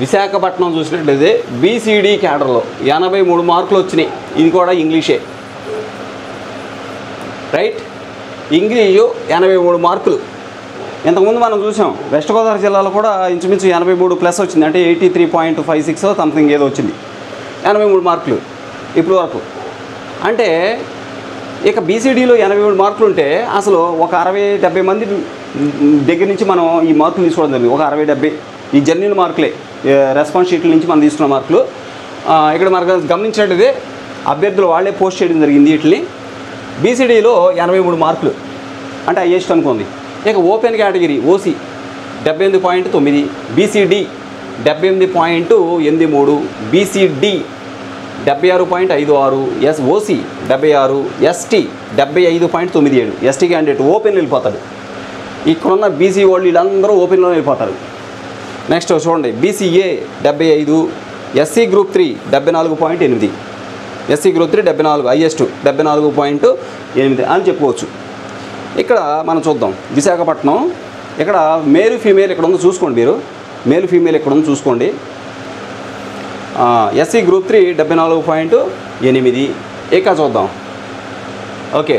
విశాఖపట్నం చూసినట్లయితే బీసీడీ క్యాడర్లో 83 మార్కులు వచ్చినాయి. ఇది కూడా ఇంగ్లీషే, రైట్. ఇంగ్లీషు 83 మార్కులు. ఇంతకుముందు మనం చూసాం వెస్ట్ గోదావరి జిల్లాలో కూడా ఇంచుమించు 83 ప్లస్ వచ్చింది, అంటే 83.56 సంథింగ్ ఏదో వచ్చింది, 83 మార్కులు ఇప్పుడు వరకు. అంటే ఇక బీసీడీలో 83 మార్కులు ఉంటే అసలు ఒక 60-70 మంది దగ్గర నుంచి మనం ఈ మార్కులు తీసుకోవడం జరిగింది. ఒక 60-70 ఈ జర్నల్ మార్కులే, రెస్పాన్స్ షీట్ల నుంచి మనం తీసుకున్న మార్కులు. ఇక్కడ మనకు గమనించినట్లయితే అభ్యర్థులు వాళ్ళే పోస్ట్ చేయడం జరిగింది వీటిని. బీసీడీలో 83 మార్కులు అంటే హైయెస్ట్ అనుకోండి. ఇక open category OC 78.9, BCD 78.83, BCD 76.56, OC 76, ST 75.97. ST candidate open వెళ్ళిపోతాడు. ఇక్కడున్న బీసీ వాళ్ళు వీళ్ళందరూ ఓపెన్లో వెళ్ళిపోతారు. నెక్స్ట్ చూడండి BCA 75, SC group 3 74.8, SC group 3 74, highest 74.8 అని చెప్పుకోవచ్చు. ఇక్కడ మనం చూద్దాం విశాఖపట్నం. ఇక్కడ మేల్ ఫీమేల్ ఇక్కడ ఉందో చూసుకోండి, మీరు మేల్ ఫీమేల్ ఇక్కడ ఉందో చూసుకోండి. SC group 3 74.8. ఇక చూద్దాం, ఓకే.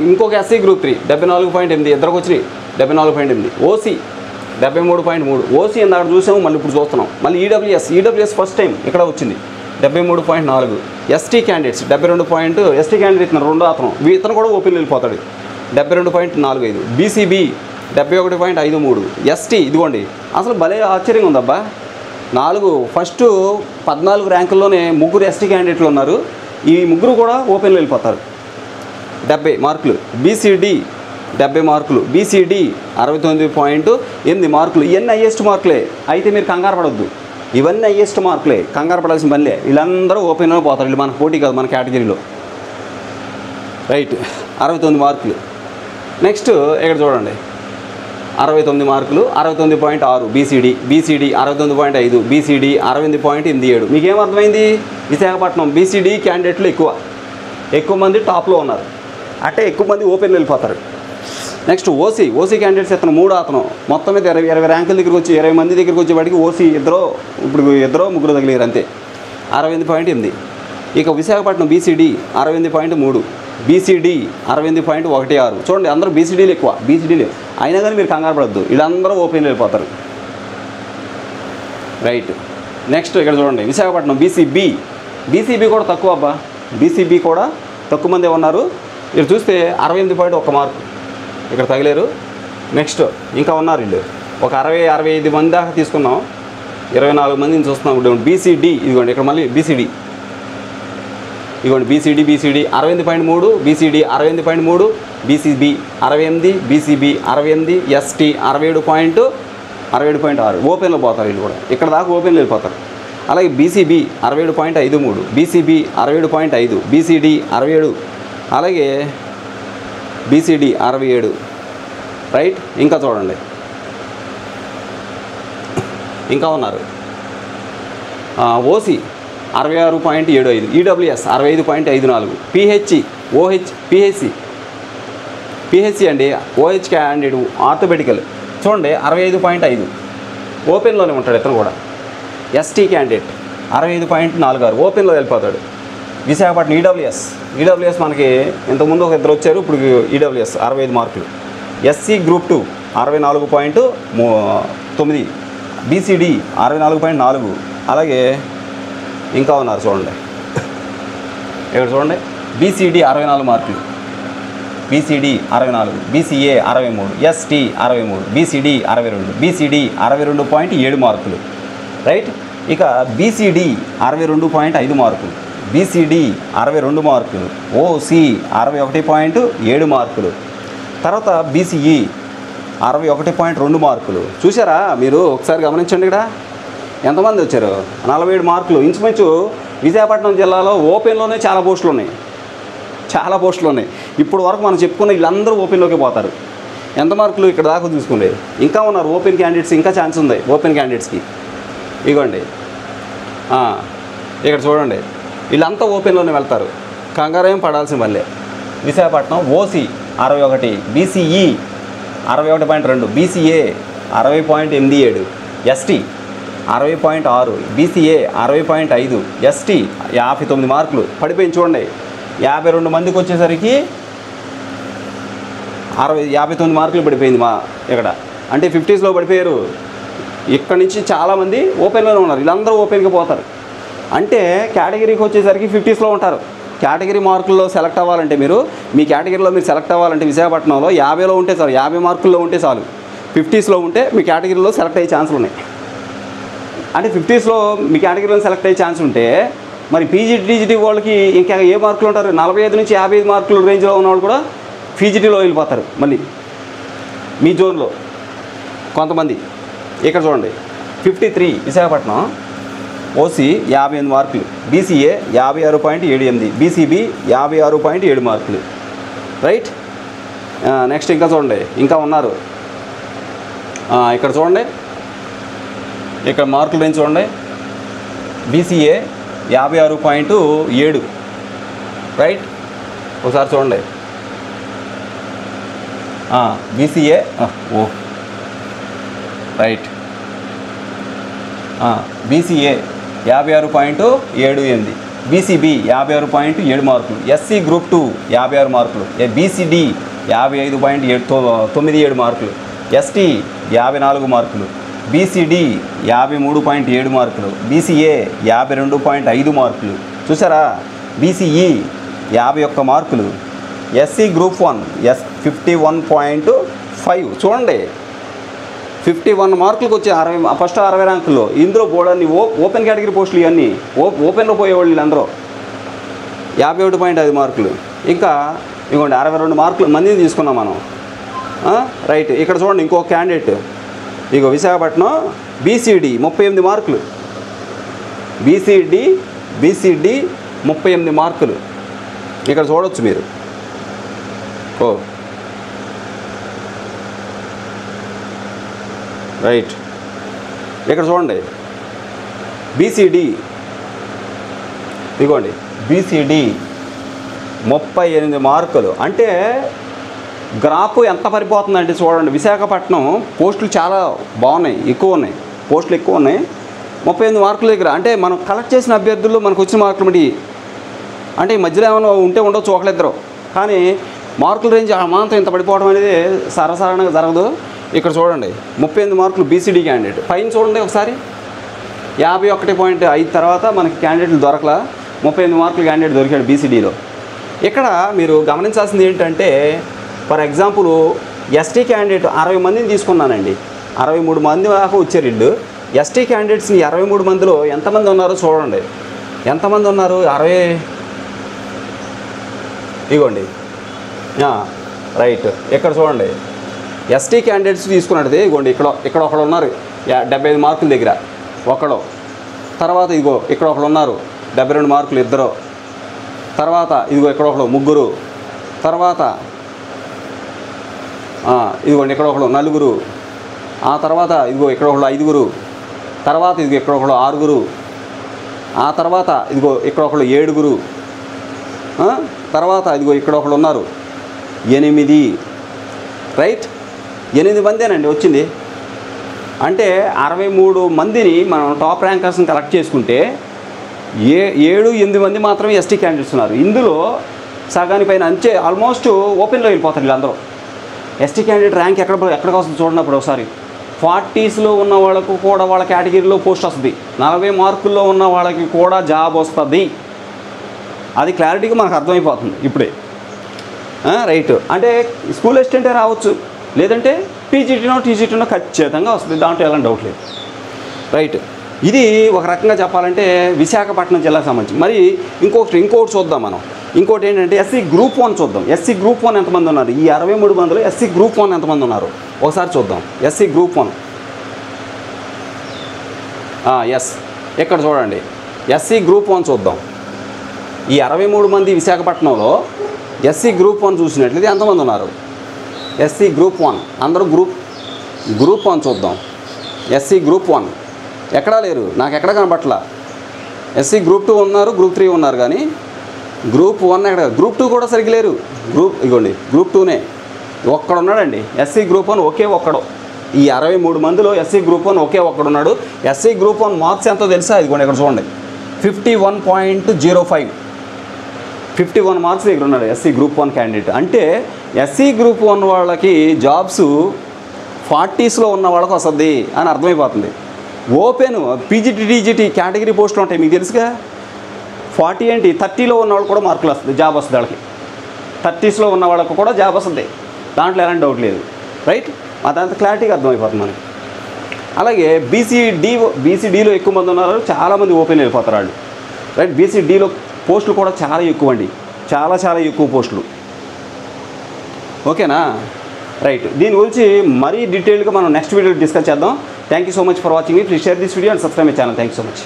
ఇంకొక ఎస్సీ గ్రూప్ 3 74.8, ఇద్దరికి వచ్చినాయి 74.8. ఓసీ 73.3, ఓసీ ఇందాక చూసాము, మళ్ళీ ఇప్పుడు చూస్తున్నాం. మళ్ళీ ఈడబ్ల్యూఎస్ ఫస్ట్ టైం ఇక్కడ వచ్చింది 73.4. ST candidates 72. ఎస్టీ క్యాండిడేట్ రెండో ఇతను కూడా ఓపెన్ వెళ్ళిపోతాడు 72.45. బీసీబీ 71.53. ఎస్టీ ఇదిగోండి, అసలు భలే ఆశ్చర్యంగా ఉందబ్బా. ఫస్ట్ 14 ర్యాంకుల్లోనే 3 ఎస్టీ క్యాండిడేట్లు ఉన్నారు. ఈ 3 కూడా ఓపెన్లో వెళ్ళిపోతారు 70 మార్కులు. బీసీడీ 70 మార్కులు, బీసీడీ 69.8 మార్కులు. ఇవన్నీ హైయెస్ట్ మార్కులే, అయితే మీరు కంగారు పడవద్దు. ఇవన్నీ హైయెస్ట్ మార్కులే, కంగారు పడాల్సిన పనిలే. వీళ్ళందరూ ఓపెన్లో పోతారు, వీళ్ళు మన పోటీ కాదు, మన కేటగిరీలో, రైట్. 69 మార్కులు. నెక్స్ట్ ఇక్కడ చూడండి 69 మార్కులు, 69.6 బీసీడీ 69.5, బీసీడీ 68.87. మీకేమర్థమైంది? విశాఖపట్నం బీసీడీ క్యాండిడేట్లు ఎక్కువ మంది టాప్లో ఉన్నారు, అంటే ఎక్కువ మంది ఓపెన్ వెళ్ళిపోతారు. నెక్స్ట్ ఓసీ క్యాండిడేట్స్ ఇతను 3 మొత్తం మీద 20 ర్యాంకుల దగ్గరికి వచ్చి 20 మంది దగ్గరికి వచ్చేవాడికి ఓసీ ఇద్దరు ముగ్గురు తగిలేరు అంతే, 68.8. ఇక విశాఖపట్నం బీసీడీ 68.3, బీసీడీ 68.16. చూడండి అందరూ బీసీడీలు ఎక్కువ, అయినా కానీ మీరు కంగారు పడద్దు, వీళ్ళందరూ ఓపెన్ వెళ్ళిపోతారు, రైట్. నెక్స్ట్ ఇక్కడ చూడండి విశాఖపట్నం బీసీబీ కూడా తక్కువ అబ్బా, బీసీబీ కూడా తక్కువ మందే ఉన్నారు. ఇక్కడ చూస్తే 68.1 మార్కు ఇక్కడ తగిలేరు. నెక్స్ట్ ఇంకా ఉన్నారు వీళ్ళు ఒక 60-65 మంది దాకా తీసుకున్నాం, 24 మందిని చూస్తున్నాం. బీసీడీ ఇదిగోండి, ఇక్కడ మళ్ళీ BCD 68.3, BCD 68.3, BCB 68, BCB 68, ST 67.6 ఓపెన్లో పోతారు వీళ్ళు కూడా, ఇక్కడ దాకా ఓపెన్లో వెళ్ళిపోతారు. అలాగే బీసీబీ 67.53, బీసీబీ 67.5, బీసీడీ 67, అలాగే బీసీడీ 67, రైట్. ఇంకా చూడండి ఇంకా ఉన్నారు. ఓసీ 66.75, ఈడబ్ల్యూఎస్ 65.54, పిహెచ్సి అండి ఓహెచ్ క్యాండిడేట్ ఆర్థోపెడికల్ చూడండి 65.5 ఓపెన్లోనే ఉంటాడు ఇతను కూడా. ఎస్టీ క్యాండిడేట్ 65.46 ఓపెన్లో వెళ్ళిపోతాడు. విశాఖపట్నం ఈడబ్ల్యూఎస్ మనకి ఇంతకుముందు ఒక ఇద్దరు వచ్చారు, ఇప్పుడు ఈడబ్ల్యూఎస్ 65 మార్కులు. ఎస్సీ గ్రూప్ 2 64.9, బీసీడీ 64.4, అలాగే ఇంకా ఉన్నారు చూడండి ఇక్కడ చూడండి బీసీడీ 64 మార్కులు, BCD 64, BCA 63, ST 63, BCD 62, BCD 62.7 మార్కులు, రైట్. ఇక బీసీడీ 62.5 మార్కులు, బీసీడీ 62 మార్కులు, ఓసీ 61.7 మార్కులు, తర్వాత బీసీఈ 61.2 మార్కులు. చూసారా మీరు ఒకసారి గమనించండి, ఇక్కడ ఎంతమంది వచ్చారు? 47 మార్కులు. ఇంచుమించు విశాఖపట్నం జిల్లాలో ఓపెన్లోనే చాలా పోస్టులు ఉన్నాయి. ఇప్పుడు వరకు మనం చెప్పుకున్న వీళ్ళందరూ ఓపెన్లోకి పోతారు. ఎంత మార్కులు ఇక్కడ దాకా చూసుకుంటే ఇంకా ఉన్నారు ఓపెన్ క్యాండిడేట్స్, ఇంకా ఛాన్స్ ఉంది ఓపెన్ క్యాండిడేట్స్కి. ఇగోండి ఇక్కడ చూడండి వీళ్ళంతా ఓపెన్లోనే వెళ్తారు, కంగారేం పడాల్సిన వల్లే. Visakhapatnam OC 61, BCE 61.2, BCA 60.87, ST 60.6, BCA 60.5, ST 59 మార్కులు పడిపోయింది చూడండి. 52 మందికి వచ్చేసరికి 59 మార్కులు పడిపోయింది మా ఇక్కడ. అంటే 50స్లో పడిపోయారు. ఇక్కడ నుంచి చాలామంది ఓపెన్లోనే ఉన్నారు. వీళ్ళందరూ ఓపెన్కి పోతారు. అంటే కేటగిరీకి వచ్చేసరికి 50స్లో ఉంటారు. కేటగిరీ మార్కుల్లో సెలెక్ట్ అవ్వాలంటే మీ కేటగిరీలో మీరు సెలెక్ట్ అవ్వాలంటే విశాఖపట్నంలో 50లో ఉంటే చాలు, 50 మార్కుల్లో ఉంటే చాలు. 50స్లో ఉంటే మీ కేటగిరీలో సెలెక్ట్ అయ్యే ఛాన్సులు ఉన్నాయి. అంటే 50స్లో మీ కేటగిరీలో సెలెక్ట్ అయ్యే ఛాన్స్ ఉంటే మరి పీజీటీ టీజీటీ వాళ్ళకి ఇంకా ఏ మార్కులు ఉంటారు? 45 నుంచి 55 మార్కుల రేంజ్లో ఉన్న వాళ్ళు కూడా పీజీటీలో వెళ్ళిపోతారు. మళ్ళీ మీ జోన్లో కొంతమంది. ఇక్కడ చూడండి 53 విశాఖపట్నం, ఓసీ 58 మార్కులు, బీసీఏ 56.78, బీసీబీ 56.7 మార్కులు. రైట్. నెక్స్ట్ ఇంకా చూడండి, ఇంకా ఉన్నారు. ఇక్కడ చూడండి, ఇక్కడ మార్కులు రేంజ్ చూడండి. బీసీఏ 56.7. రైట్. ఒకసారి చూడండి. BCA right. బీసీఏ 56.78, బీసీబీ 56.7 మార్కులు, ఎస్సీ గ్రూప్ 2 56 మార్కులు, బీసీడీ 55.97 మార్కులు, ఎస్టీ 54 మార్కులు, బీసీడీ 53.7 మార్కులు, బీసీఏ 52.5 మార్కులు. చూసారా? బీసీఈ 51 మార్కులు, ఎస్సీ గ్రూప్ 1 51.5. చూడండి 51 మార్కులకు వచ్చే ఫస్ట్ 60 ర్యాంకుల్లో. ఇందులో పోవడాన్ని ఓపెన్ కేటగిరీ పోస్టులు ఇవన్నీ ఓపెన్లో పోయేవాళ్ళు వీళ్ళందరూ 51.5 మార్కులు. ఇంకా ఇంకోండి 62 మార్కులు మందిని తీసుకున్నాం మనం. రైట్. ఇక్కడ చూడండి ఇంకో క్యాండిడేట్. ఇగో విశాఖపట్నం బీసీడీ 38 మార్కులు, బీసీడీ 38 మార్కులు. ఇక్కడ చూడవచ్చు మీరు. రైట్. ఇక్కడ చూడండి బీసీడీ, ఇదిగోండి బీసీడీ 38 మార్కులు. అంటే గ్రాఫ్ ఎంత పడిపోతుందంటే చూడండి. విశాఖపట్నం పోస్టులు చాలా బాగున్నాయి, ఎక్కువ ఉన్నాయి, పోస్టులు ఎక్కువ ఉన్నాయి. 38 మార్కుల దగ్గర అంటే మనం కలెక్ట్ చేసిన అభ్యర్థుల్లో మనకు వచ్చిన మార్కులు బట్టి అంటే ఈ మధ్యలో ఏమైనా ఉంటే ఉండొచ్చు ఒకళ్ళిద్దరు, కానీ మార్కుల రేంజ్ అమాంతం ఇంత పడిపోవడం అనేది సరసరంగా జరగదు. ఇక్కడ చూడండి 38 మార్కులు బీసీడీ క్యాండిడేట్. పైన చూడండి ఒకసారి 51.5 తర్వాత మనకి క్యాండిడేట్లు దొరకలా. 38 మార్కులు క్యాండిడేట్ దొరికాడు బీసీడీలో. ఇక్కడ మీరు గమనించాల్సింది ఏంటంటే, ఫర్ ఎగ్జాంపుల్ ఎస్టీ క్యాండిడేట్ 60 మందిని తీసుకున్నానండి. 63 మంది దాకా వచ్చారు వీళ్ళు. ఎస్టీ క్యాండిడేట్స్ని 63 మందిలో ఎంతమంది ఉన్నారో చూడండి. ఎంతమంది ఉన్నారు? 60. ఇగోండి. రైట్. ఇక్కడ చూడండి ఎస్టీ క్యాండిడేట్స్ తీసుకున్నట్టు ఇగోండి. ఇక్కడ ఒకడు ఉన్నారు 75 మార్కుల దగ్గర ఒకడు. తర్వాత ఇదిగో ఇక్కడ ఒకడు ఉన్నారు 72 మార్కులు ఇద్దరు. తర్వాత ఇదిగో ఇక్కడ ఒకడు ముగ్గురు. తర్వాత ఇదిగోండి ఇక్కడ ఒకడు నలుగురు. ఆ తర్వాత ఇదిగో ఇక్కడ ఒకడు 5గురు. తర్వాత ఇదిగో ఇక్కడ ఒకడు 6గురు. ఆ తర్వాత ఇదిగో ఇక్కడ ఒకడు 7గురు. తర్వాత ఇదిగో ఇక్కడ ఒకడు ఉన్నారు 8. రైట్. 8 మందేనండి వచ్చింది. అంటే 63 మందిని మనం టాప్ ర్యాంకర్స్ని కలెక్ట్ చేసుకుంటే 7-8 మంది మాత్రమే ఎస్టీ క్యాండిడేట్స్ ఉన్నారు. ఇందులో సగాని పైన అంతే ఆల్మోస్ట్ ఓపెన్లో వెళ్ళిపోతారు వీళ్ళందరూ. ఎస్టీ క్యాండిడేట్ ర్యాంక్ ఎక్కడికి వస్తుంది చూడనప్పుడు ఒకసారి. 40స్లో ఉన్న వాళ్ళకు కూడా వాళ్ళ కేటగిరీలో పోస్ట్ వస్తుంది. 40 మార్కుల్లో ఉన్న వాళ్ళకి కూడా జాబ్ వస్తుంది. అది క్లారిటీగా మనకు అర్థమైపోతుంది ఇప్పుడే. రైట్. అంటే స్కూల్ అసిస్టెంటే రావచ్చు, లేదంటే పీజీటీనో టీజీటీనో ఖచ్చితంగా వస్తుంది, దాంట్లో ఎలాంటి డౌట్ లేదు. రైట్. ఇది ఒక రకంగా చెప్పాలంటే విశాఖపట్నం జిల్లాకు సంబంధించి. మరి ఇంకోటి చూద్దాం మనం. ఇంకోటి ఏంటంటే ఎస్సీ గ్రూప్ 1 చూద్దాం. ఎస్సీ గ్రూప్ 1 ఎంతమంది ఉన్నారు? ఈ 63 మందిలో ఎస్సీ గ్రూప్ 1 ఎంతమంది ఉన్నారు ఒకసారి చూద్దాం. SC group 1 yes. ఇక్కడ చూడండి ఎస్సీ గ్రూప్ 1 చూద్దాం. ఈ 63 మంది విశాఖపట్నంలో ఎస్సీ గ్రూప్ 1 చూసినట్లయితే ఎంతమంది ఉన్నారు? ఎస్సీ గ్రూప్ 1 అందరూ గ్రూప్ 1 చూద్దాం. ఎస్సీ గ్రూప్ 1 ఎక్కడా లేరు, నాకు ఎక్కడ కనబట్ల. ఎస్సీ గ్రూప్ 2 ఉన్నారు, గ్రూప్ 3 ఉన్నారు, కానీ గ్రూప్ 1 ఎక్కడ? గ్రూప్ 2 కూడా సరిగ్గా లేరు. ఇగోండి గ్రూప్ 2నే ఒక్కడున్నాడండి. ఎస్సీ గ్రూప్ 1 ఒకే ఒక్కడు. ఈ 63 మందిలో ఎస్సీ గ్రూప్ 1 ఒకే ఒక్కడున్నాడు. ఎస్సీ గ్రూప్ 1 మార్క్స్ ఎంతో తెలుసా? ఇదిగోండి ఇక్కడ చూడండి, 51.05, 51 మార్క్స్ దగ్గర ఉన్నాడు ఎస్సీ గ్రూప్ 1 క్యాండిడేట్. అంటే ఎస్సీ గ్రూప్ 1 వాళ్ళకి జాబ్స్ 40స్లో ఉన్న వాళ్ళకి వస్తుంది అని అర్థమైపోతుంది. ఓపెన్ పీజీటీ టీజీటీ కేటగిరీ పోస్టులు ఉంటాయి మీకు తెలుసుగా. 40 ఏంటి 30లో ఉన్న వాళ్ళకి కూడా మార్కులు వస్తుంది, జాబ్ వస్తుంది వాళ్ళకి. 30స్లో ఉన్న వాళ్ళకి కూడా జాబ్ వస్తుంది, దాంట్లో ఎలాంటి డౌట్ లేదు. రైట్, అదంతా క్లారిటీగా అర్థమైపోతుంది మనకి. అలాగే బీసీడీలో ఎక్కువ మంది ఉన్నారు, చాలామంది ఓపెన్ వెళ్ళిపోతారు వాళ్ళు. రైట్, బీసీడీలో పోస్టులు కూడా చాలా ఎక్కువ అండి, చాలా చాలా ఎక్కువ పోస్టులు. ఓకేనా? రైట్, దీని గురించి మరీ డీటెయిల్గా మనం నెక్స్ట్ వీడియో డిస్కస్ చేద్దాం. Thank you so much for watching me. Please share this video and subscribe my channel. Thank you so much.